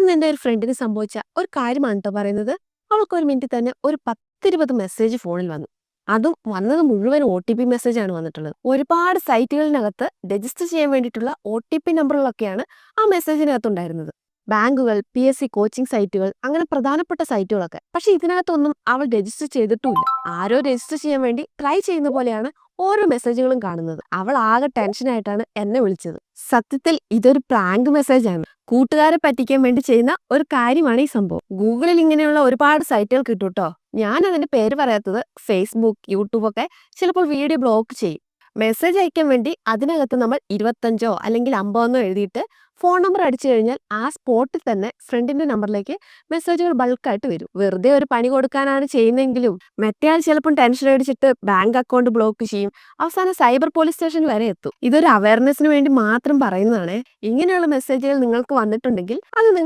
ഇന്ന് എൻ്റെ ഒരു ഫ്രണ്ടിന് സംഭവിച്ച ഒരു കാര്യമാണ് ട്ടോ പറയുന്നത്. അവൾക്ക് ഒരു മിനിറ്റിൽ തന്നെ ഒരു 10-20 മെസ്സേജ് ഫോണിൽ വന്നു. അതും വന്നത് മുഴുവൻ ഒ.ടി.പി മെസ്സേജാണ് വന്നിട്ടുള്ളത്. ഒരുപാട് സൈറ്റുകളിനകത്ത് രജിസ്റ്റർ ചെയ്യാൻ വേണ്ടിയിട്ടുള്ള ഒ.ടി.പി നമ്പറുകളൊക്കെയാണ് ആ മെസ്സേജിനകത്തുണ്ടായിരുന്നത്. ബാങ്കുകൾ, പി.എസ്.സി കോച്ചിങ് സൈറ്റുകൾ, അങ്ങനെ പ്രധാനപ്പെട്ട സൈറ്റുകളൊക്കെ. പക്ഷെ ഇതിനകത്തൊന്നും അവൾ രജിസ്റ്റർ ചെയ്തിട്ടുമില്ല. ആരോ രജിസ്റ്റർ ചെയ്യാൻ വേണ്ടി ട്രൈ ചെയ്യുന്ന പോലെയാണ് ഓരോ മെസ്സേജുകളും കാണുന്നത്. അവൾ ആകെ ടെൻഷനായിട്ടാണ് എന്നെ വിളിച്ചത്. സത്യത്തിൽ ഇതൊരു പ്രാങ്ക് മെസ്സേജാണ്. കൂട്ടുകാരെ പറ്റിക്കാൻ വേണ്ടി ചെയ്യുന്ന ഒരു കാര്യമാണ് ഈ സംഭവം. ഗൂഗിളിൽ ഇങ്ങനെയുള്ള ഒരുപാട് സൈറ്റുകൾ കിട്ടും ട്ടോ. ഞാൻ അതിന്റെ പേര് പറയാത്തത് ഫേസ്ബുക്ക്, യൂട്യൂബ് ഒക്കെ ചിലപ്പോൾ വീഡിയോ ബ്ലോക്ക് ചെയ്യും. മെസ്സേജ് അയക്കാൻ വേണ്ടി അതിനകത്ത് നമ്മൾ 25 അല്ലെങ്കിൽ 50 എഴുതിയിട്ട് ഫോൺ നമ്പർ അടിച്ചു കഴിഞ്ഞാൽ ആ സ്പോട്ടിൽ തന്നെ ഫ്രണ്ടിന്റെ നമ്പറിലേക്ക് മെസ്സേജുകൾ ബൾക്കായിട്ട് വരും. വെറുതെ ഒരു പണി കൊടുക്കാനാണ് ചെയ്യുന്നതെങ്കിലും മറ്റേയാൾ ചിലപ്പോൾ ടെൻഷൻ അടിച്ചിട്ട് ബാങ്ക് അക്കൗണ്ട് ബ്ലോക്ക് ചെയ്യും. അവസാനം സൈബർ പോലീസ് സ്റ്റേഷൻ വരെ എത്തും. ഇതൊരു അവയർനെസ്സിന് വേണ്ടി മാത്രം പറയുന്നതാണ്. ഇങ്ങനെയുള്ള മെസ്സേജുകൾ നിങ്ങൾക്ക് വന്നിട്ടുണ്ടെങ്കിൽ അത്